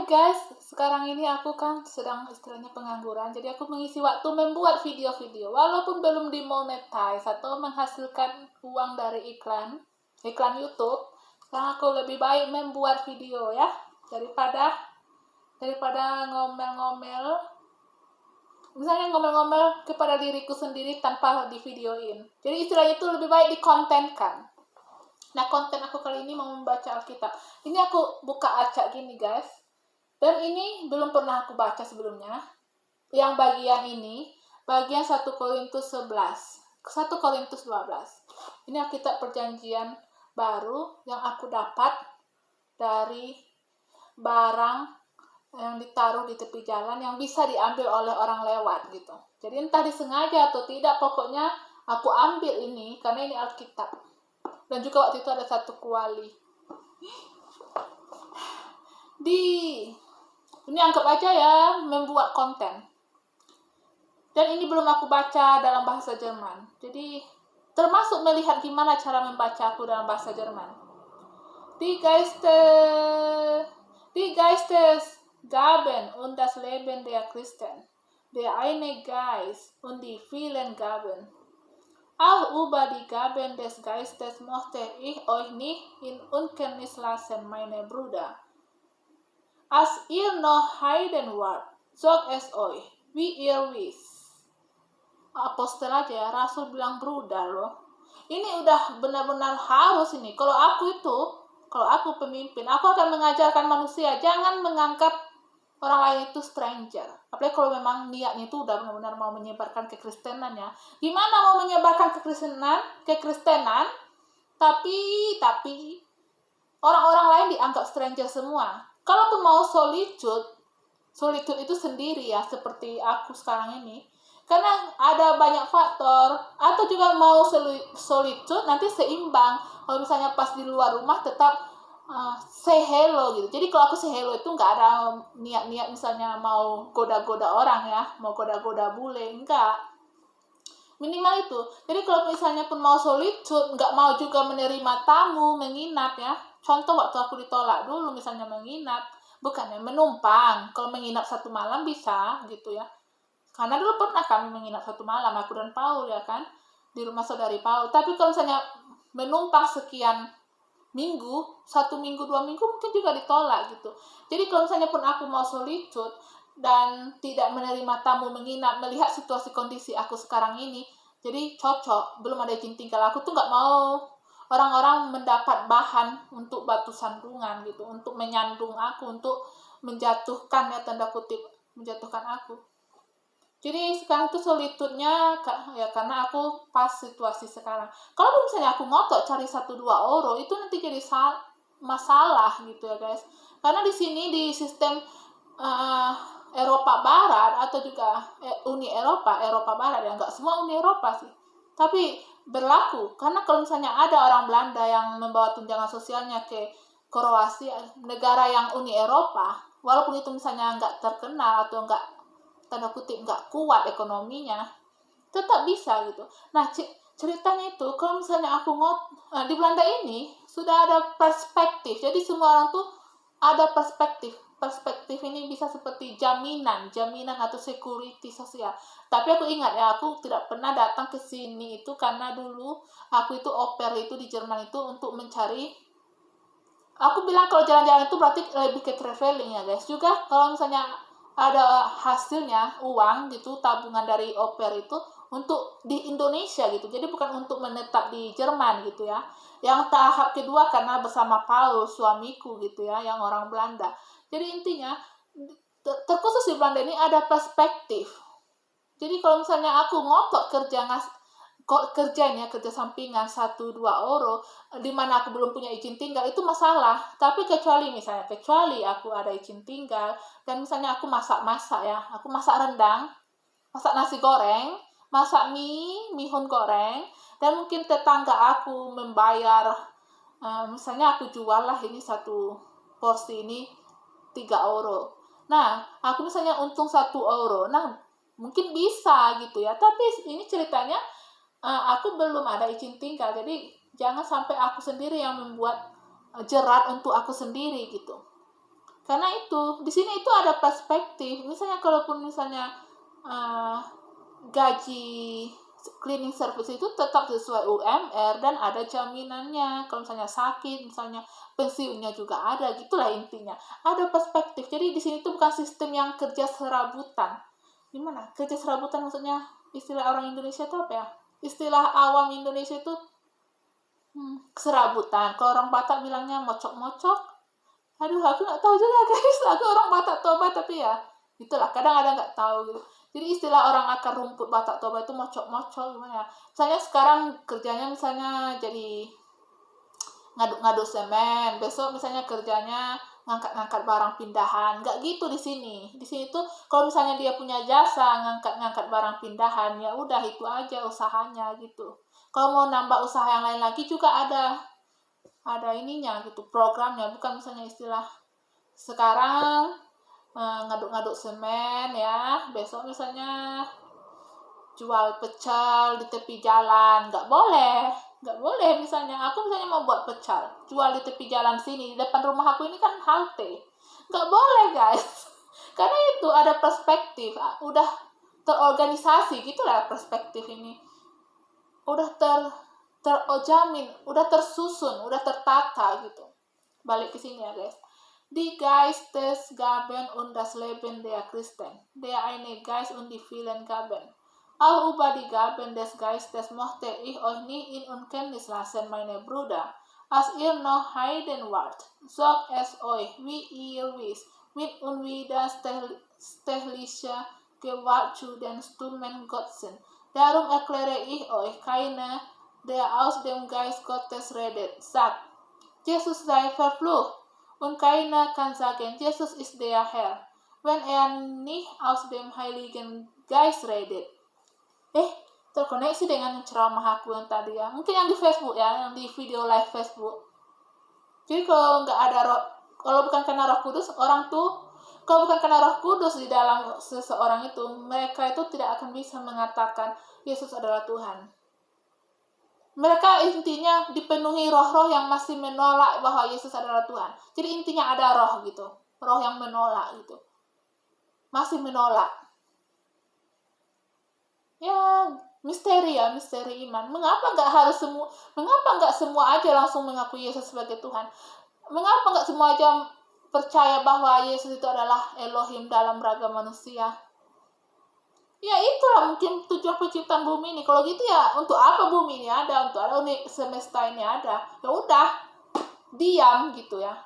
guys, sekarang ini aku kan sedang istilahnya pengangguran, jadi aku mengisi waktu membuat video-video walaupun belum dimonetize atau menghasilkan uang dari iklan YouTube. Sekarang aku lebih baik membuat video ya daripada ngomel-ngomel. Misalnya ngomel-ngomel kepada diriku sendiri tanpa di videoin. Jadi istilahnya itu lebih baik dikontenkan. Nah, konten aku kali ini mau membaca Alkitab. Ini aku buka acak gini guys. Dan ini belum pernah aku baca sebelumnya. Yang bagian ini, bagian 1 Korintus 11, 1 Korintus 12. Ini Alkitab perjanjian baru yang aku dapat dari barang yang ditaruh di tepi jalan yang bisa diambil oleh orang lewat gitu. Jadi entah disengaja atau tidak, pokoknya aku ambil ini karena ini Alkitab. Dan juga waktu itu ada satu kuali. Ini anggap aja ya membuat konten. Dan ini belum aku baca dalam bahasa Jerman. Jadi termasuk melihat gimana cara membaca aku dalam bahasa Jerman. Die Geistes Gaben und das Leben der Christen. Der eine Geist und die vielen Gaben. Auch über die Gaben des Geistes möchte ich euch nicht in Unkenntnis lassen, meine Brüder. Als ihr noch Heiden wart, sagt es euch, wie ihr wisst. Apostel aja ya, Rasul bilang bruder loh. Ini udah benar-benar harus ini. Kalau aku pemimpin, aku akan mengajarkan manusia, jangan menganggap orang lain itu stranger. Apalagi kalau memang niatnya itu udah benar-benar mau menyebarkan kekristenan ya. Gimana mau menyebarkan kekristenan, tapi orang-orang lain dianggap stranger semua. Kalaupun mau solitude itu sendiri ya, seperti aku sekarang ini. Karena ada banyak faktor, atau juga mau solitude nanti seimbang. Kalau misalnya pas di luar rumah tetap say hello gitu. Jadi kalau aku say hello itu nggak ada niat-niat misalnya mau goda-goda orang ya, mau goda-goda bule, enggak. Minimal itu. Jadi kalau misalnya pun mau solitude, nggak mau juga menerima tamu, menginap ya. Contoh waktu aku ditolak dulu misalnya menginap, bukannya menumpang. Kalau menginap 1 malam bisa gitu ya. Karena dulu pernah kami menginap 1 malam, aku dan Paul ya kan, di rumah saudari Paul. Tapi kalau misalnya menumpang sekian minggu, 1 minggu, 2 minggu mungkin juga ditolak gitu. Jadi kalau misalnya pun aku mau solitude dan tidak menerima tamu menginap, melihat situasi kondisi aku sekarang ini, jadi cocok, belum ada izin tinggal. Aku tuh nggak mau orang-orang mendapat bahan untuk batu sandungan gitu, untuk menyandung aku, untuk menjatuhkan ya, tanda kutip, menjatuhkan aku. Jadi sekarang tuh solitude-nya ya karena aku pas situasi sekarang. Kalau misalnya aku ngotot cari 1-2 euro, itu nanti jadi masalah gitu ya guys. Karena di sini di sistem Eropa Barat atau juga Uni Eropa Barat ya, nggak semua Uni Eropa sih. Tapi berlaku, karena kalau misalnya ada orang Belanda yang membawa tunjangan sosialnya ke Kroasia, negara yang Uni Eropa, walaupun itu misalnya nggak terkenal atau nggak, tanda kutip, nggak kuat ekonominya, tetap bisa gitu. Nah, ceritanya itu kalau misalnya aku di Belanda ini sudah ada perspektif. Jadi semua orang tuh ada perspektif ini bisa seperti jaminan atau security sosial. Tapi aku ingat ya, aku tidak pernah datang ke sini itu karena dulu aku itu au pair itu di Jerman itu untuk mencari, aku bilang kalau jalan-jalan itu berarti lebih ke traveling ya guys. Juga kalau misalnya ada hasilnya uang gitu, tabungan dari au pair itu untuk di Indonesia gitu. Jadi bukan untuk menetap di Jerman gitu ya. Yang tahap kedua karena bersama Paul suamiku gitu ya, yang orang Belanda. Jadi intinya terkhusus di Belanda ini ada perspektif. Jadi kalau misalnya aku ngotot kerja sampingan 1-2 euro di mana aku belum punya izin tinggal, itu masalah. Tapi kecuali aku ada izin tinggal dan misalnya aku masak ya, aku masak rendang, masak nasi goreng, masak mihun goreng, dan mungkin tetangga aku membayar, misalnya aku jual lah ini 1 porsi ini 3 euro. Nah, aku misalnya untung 1 euro, nah mungkin bisa gitu ya. Tapi ini ceritanya aku belum ada izin tinggal, jadi jangan sampai aku sendiri yang membuat jerat untuk aku sendiri gitu. Karena itu di sini itu ada perspektif. Misalnya kalaupun misalnya gaji cleaning service itu tetap sesuai UMR dan ada jaminannya. Kalau misalnya sakit, misalnya pensiunnya juga ada, gitulah intinya. Ada perspektif. Jadi di sini tuh bukan sistem yang kerja serabutan. Gimana? Kerja serabutan maksudnya istilah orang Indonesia itu apa ya? Istilah awam Indonesia itu serabutan. Kalau orang Batak bilangnya mocok-mocok. Aduh, aku nggak tahu juga guys. Aku orang Batak Toba tapi ya itulah. Kadang ada nggak tahu gitu. Jadi istilah orang akar rumput Batak Toba itu mocok-mocok gimana ya? Misalnya sekarang kerjanya misalnya jadi ngaduk-ngaduk semen, besok misalnya kerjanya ngangkat-ngangkat barang pindahan. Nggak gitu di sini. Di sini tuh kalau misalnya dia punya jasa ngangkat-ngangkat barang pindahan, ya udah itu aja usahanya gitu. Kalau mau nambah usaha yang lain lagi juga ada ininya gitu, programnya. Bukan misalnya istilah sekarang ngaduk-ngaduk semen ya, besok misalnya jual pecel di tepi jalan. Nggak boleh. Misalnya aku misalnya mau buat pecel jual di tepi jalan sini, di depan rumah aku ini kan halte, nggak boleh guys. Karena itu ada perspektif, udah terorganisasi gitulah perspektif ini, udah terojamin, udah tersusun, udah tertata gitu. Balik ke sini ya guys. Die Geistes gaben und das Leben der Christen. Der eine Geist und die vielen Gaben. Auch über die Gaben des Geistes mochte ich euch nie in Unkenntnis lassen, meine Brüder. Als ihr noch Heiden wart, sagt es euch, wie ihr wisst, mit unwiderstehlicher Gewalt zu den Stummen Götzen. Darum erkläre ich euch, keiner, der aus dem Geist Gottes redet, sagt, Jesus sei verflucht. Und keiner kann sagen, Jesus ist der Herr, wenn nicht aus dem Heiligen Geist redet. Terkoneksi dengan ceramah aku yang tadi ya. Mungkin yang di Facebook ya, yang di video live Facebook. Jadi kalau nggak ada kalau bukan karena Roh Kudus, kalau bukan karena Roh Kudus di dalam seseorang itu, mereka itu tidak akan bisa mengatakan Yesus adalah Tuhan. Mereka intinya dipenuhi roh-roh yang masih menolak bahwa Yesus adalah Tuhan. Jadi intinya ada roh gitu. Roh yang menolak gitu. Masih menolak. Ya, misteri iman. Mengapa nggak semua aja langsung mengakui Yesus sebagai Tuhan? Mengapa nggak semua aja percaya bahwa Yesus itu adalah Elohim dalam ragam manusia? Ya itulah mungkin tujuan penciptaan bumi ini. Kalau gitu ya untuk apa bumi ini ada, untuk apa semesta ini ada? Ya udah, diam gitu ya.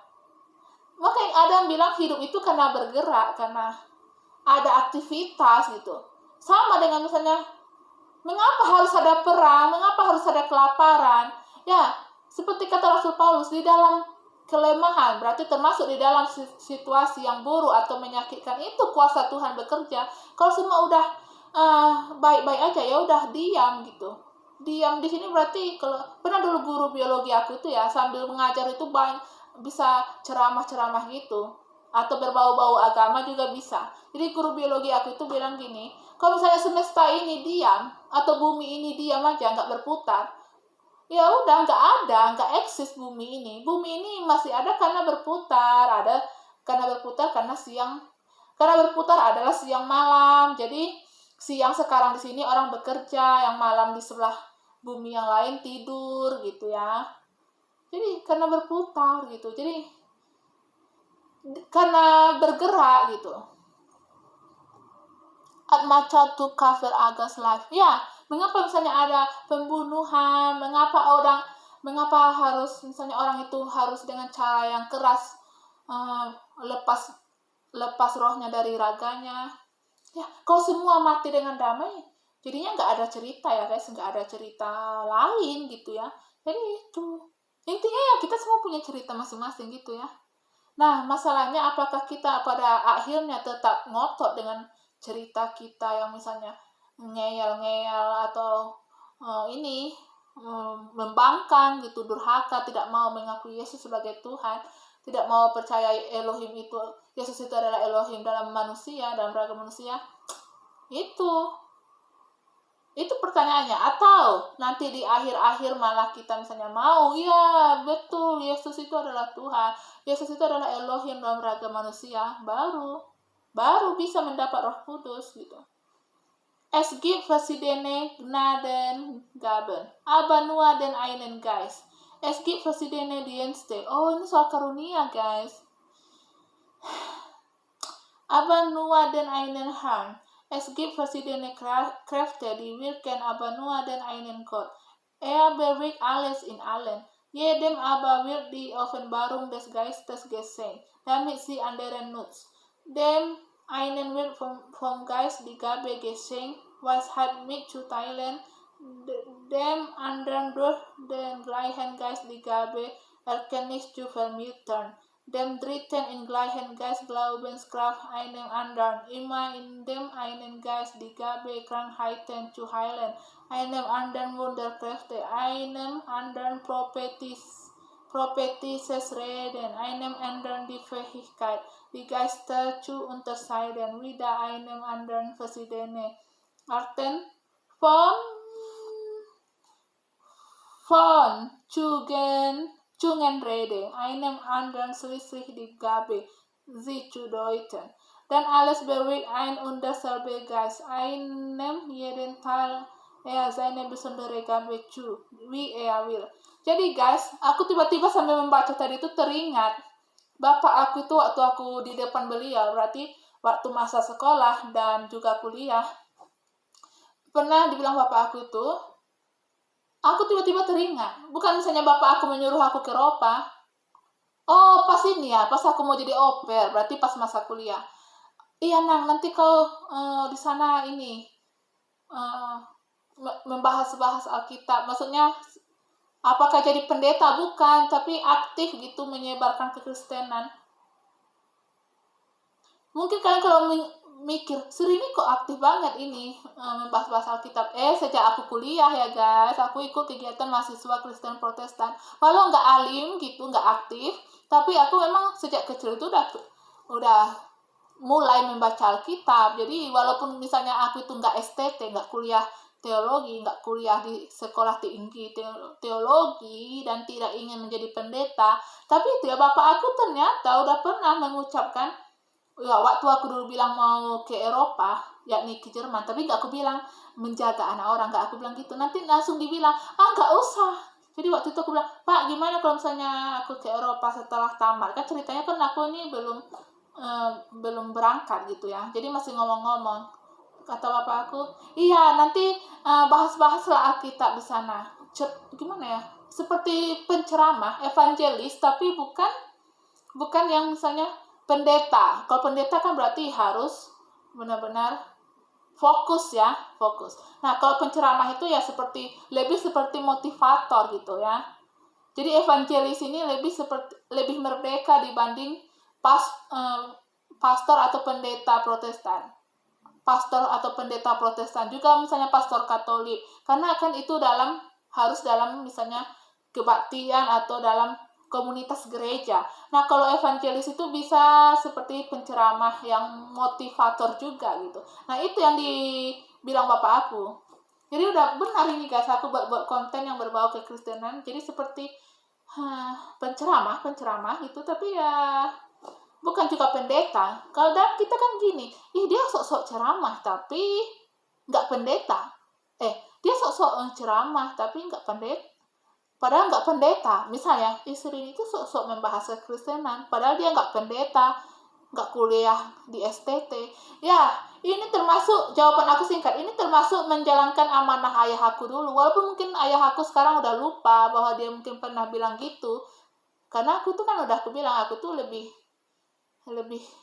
Makanya ada yang bilang hidup itu karena bergerak, karena ada aktivitas gitu. Sama dengan misalnya, mengapa harus ada perang, mengapa harus ada kelaparan? Ya, seperti kata Rasul Paulus, di dalam kelemahan, berarti termasuk di dalam situasi yang buruk atau menyakitkan, itu kuasa Tuhan bekerja. Kalau semua udah baik-baik aja, ya udah diam gitu. Diam di sini berarti, kalau pernah dulu guru biologi aku itu ya, sambil mengajar itu bisa ceramah-ceramah gitu, atau berbau-bau agama juga bisa. Jadi guru biologi aku itu bilang gini, kalau misalnya semesta ini diam, atau bumi ini diam aja, nggak berputar, ya udah nggak eksis bumi ini. Bumi ini masih ada karena berputar, karena berputar adalah siang malam. Jadi siang sekarang di sini orang bekerja, yang malam di sebelah bumi yang lain tidur gitu ya. Jadi karena berputar gitu. Jadi karena bergerak gitu. Atmaca to cover Agas life. Ya, mengapa misalnya ada pembunuhan? Mengapa harus misalnya orang itu harus dengan cara yang keras lepas rohnya dari raganya? Ya, kalau semua mati dengan damai, jadinya nggak ada cerita ya guys, nggak ada cerita lain gitu ya. Jadi itu intinya ya, kita semua punya cerita masing-masing gitu ya. Nah, masalahnya apakah kita pada akhirnya tetap ngotot dengan cerita kita yang misalnya ngeyel-ngeyel atau membangkang gitu, durhaka, tidak mau mengakui Yesus sebagai Tuhan, tidak mau percaya Yesus itu adalah Elohim dalam manusia, dalam ragam manusia. Itu Itu pertanyaannya. Atau nanti di akhir-akhir malah kita misalnya mau, ya betul, Yesus itu adalah Tuhan, Yesus itu adalah Elohim dalam raga manusia, baru bisa mendapat Roh Kudus gitu. Es gibt verschiedene Gnadengaben, aber nur den einen Geist. Es gibt verschiedene Dienste. Oh, ini soal karunia, guys. Aber nur den einen Herrn. Es gibt verschiedene Kräfte, die wirken, aber nur den einen Gott. Er bewirkt alles in allen. Jedem aber wird die Offenbarung des Geistes geschenkt, damit sie anderen nutzt. Dem einen wird vom Geist die Gabe geschenkt, Weisheit mitzuteilen, dem anderen durch den gleichen Geist die Gabe, Erkenntnis zu vermitteln, dem dritten im gleichen Geist Glaubenskraft, einem anderen, immer in dem einen Geist die Gabe, Krankheiten zu heilen, einem anderen Wunderkräfte, einem anderen prophetisches Reden, einem anderen die Fähigkeit, die Geister zu unterscheiden, wieder einem anderen verschiedene Arten von Zungenrede, einem anderen schließlich die Gabe, sie zu deuten. Dan alles bewirkt ein und dasselbe Geist, einem jeden Teil seine besondere Gabe zu, wie will. Jadi guys, aku tiba-tiba sambil membaca tadi itu teringat Bapak aku itu waktu aku di depan beliau, berarti waktu masa sekolah dan juga kuliah, pernah dibilang bapak aku itu, aku tiba-tiba teringat, bukan misalnya bapak aku menyuruh aku ke Eropa, oh pas ini ya, pas aku mau jadi au pair, berarti pas masa kuliah, iya Nang, nanti kau di sana ini, membahas-bahas Alkitab, maksudnya, apakah jadi pendeta? Bukan, tapi aktif gitu menyebarkan kekristenan. Mungkin kalian kalau mikir, Sri ini kok aktif banget ini membahas-bahas Alkitab. Sejak aku kuliah ya guys, aku ikut kegiatan mahasiswa Kristen Protestan. Walau nggak alim gitu, nggak aktif, tapi aku memang sejak kecil itu udah mulai membaca Alkitab. Jadi walaupun misalnya aku itu nggak STT, nggak kuliah teologi, nggak kuliah di sekolah tinggi teologi, dan tidak ingin menjadi pendeta, tapi itu ya bapak aku ternyata udah pernah mengucapkan, ya waktu aku dulu bilang mau ke Eropa, yakni ke Jerman, tapi nggak aku bilang menjaga anak orang, nggak aku bilang gitu. Nanti langsung dibilang, nggak usah. Jadi waktu itu aku bilang, Pak, gimana kalau misalnya aku ke Eropa setelah tamat? Kan ceritanya kan aku ini belum berangkat gitu ya. Jadi masih ngomong-ngomong. Kata bapak aku, iya nanti bahas-bahaslah Alkitab di sana. Gimana ya? Seperti penceramah, evangelis, tapi bukan yang misalnya pendeta. Kalau pendeta kan berarti harus benar-benar fokus ya, fokus. Nah, kalau penceramah itu ya lebih seperti motivator gitu ya. Jadi evangelis ini lebih merdeka dibanding pastor atau pendeta Protestan. Pastor atau pendeta Protestan juga misalnya pastor Katolik. Karena kan itu harus dalam misalnya kebaktian atau dalam komunitas gereja. Nah, kalau evangelis itu bisa seperti penceramah yang motivator juga gitu. Nah, itu yang dibilang bapak aku. Jadi udah benar ini guys, aku buat konten yang berbau kekristenan. Jadi seperti penceramah gitu, tapi ya bukan juga pendeta. Kalau dalam kita kan gini, dia sok-sok ceramah tapi nggak pendeta. Dia sok-sok ceramah tapi nggak pendeta. Padahal nggak pendeta. Misalnya, istri itu sok-sok membahas kekristenan, padahal dia nggak pendeta, nggak kuliah di STT. Ya, ini termasuk, jawaban aku singkat, ini termasuk menjalankan amanah ayah aku dulu. Walaupun mungkin ayah aku sekarang udah lupa bahwa dia mungkin pernah bilang gitu. Karena aku tuh kan udah aku bilang, aku tuh lebih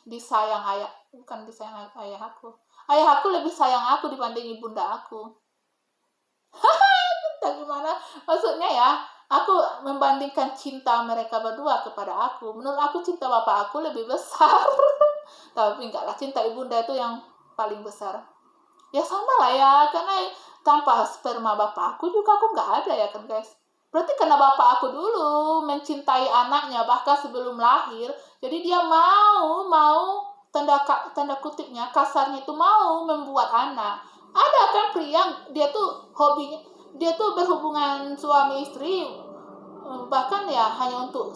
disayang bukan disayang ayah aku. Ayah aku lebih sayang aku dibanding ibunda aku. Gimana maksudnya ya, aku membandingkan cinta mereka berdua kepada aku, menurut aku cinta bapak aku lebih besar. Tapi enggak lah, cinta ibunda itu yang paling besar ya. Sama lah ya, karena tanpa sperma bapak aku juga aku nggak ada ya kan guys. Berarti karena bapak aku dulu mencintai anaknya bahkan sebelum lahir, jadi dia mau tanda kutipnya kasarnya itu mau membuat anak. Ada kan pria dia tuh hobinya, dia tuh berhubungan suami istri, bahkan ya hanya untuk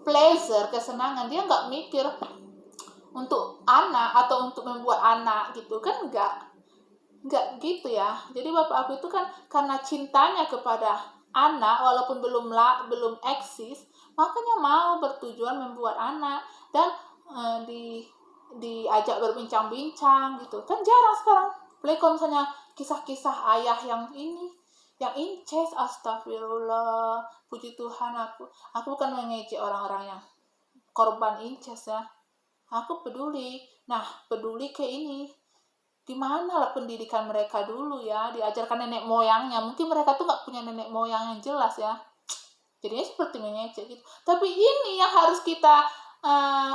pleasure, kesenangan. Dia nggak mikir untuk anak atau untuk membuat anak gitu kan, nggak gitu ya. Jadi bapak aku itu kan karena cintanya kepada anak walaupun belum eksis, makanya mau bertujuan membuat anak. Dan diajak berbincang-bincang gitu kan. Jarang sekarang kalau misalnya kisah-kisah ayah yang yang inces. Astagfirullah, puji Tuhan. Aku bukan mengejek orang-orang yang korban inces ya, aku peduli. Nah, peduli ke ini, di mana lah pendidikan mereka dulu ya, diajarkan nenek moyangnya. Mungkin mereka tuh nggak punya nenek moyang yang jelas ya, jadinya seperti mengejek gitu. Tapi ini yang harus kita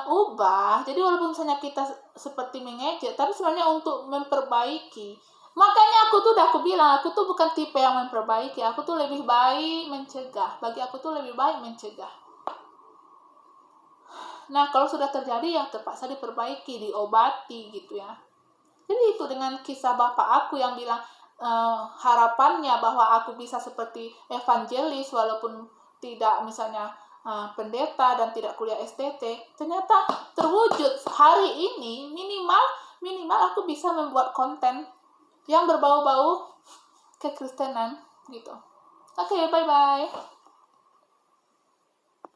ubah. Jadi walaupun misalnya kita seperti mengejek, tapi sebenarnya untuk memperbaiki. Makanya aku bilang, aku tuh bukan tipe yang memperbaiki. Aku tuh lebih baik mencegah. Bagi aku tuh lebih baik mencegah. Nah, kalau sudah terjadi ya terpaksa diperbaiki, diobati gitu ya. Jadi itu dengan kisah bapak aku yang bilang harapannya bahwa aku bisa seperti evangelis walaupun tidak misalnya pendeta dan tidak kuliah STT, ternyata terwujud hari ini. Minimal aku bisa membuat konten yang berbau-bau kekristenan gitu. Oke, bye-bye.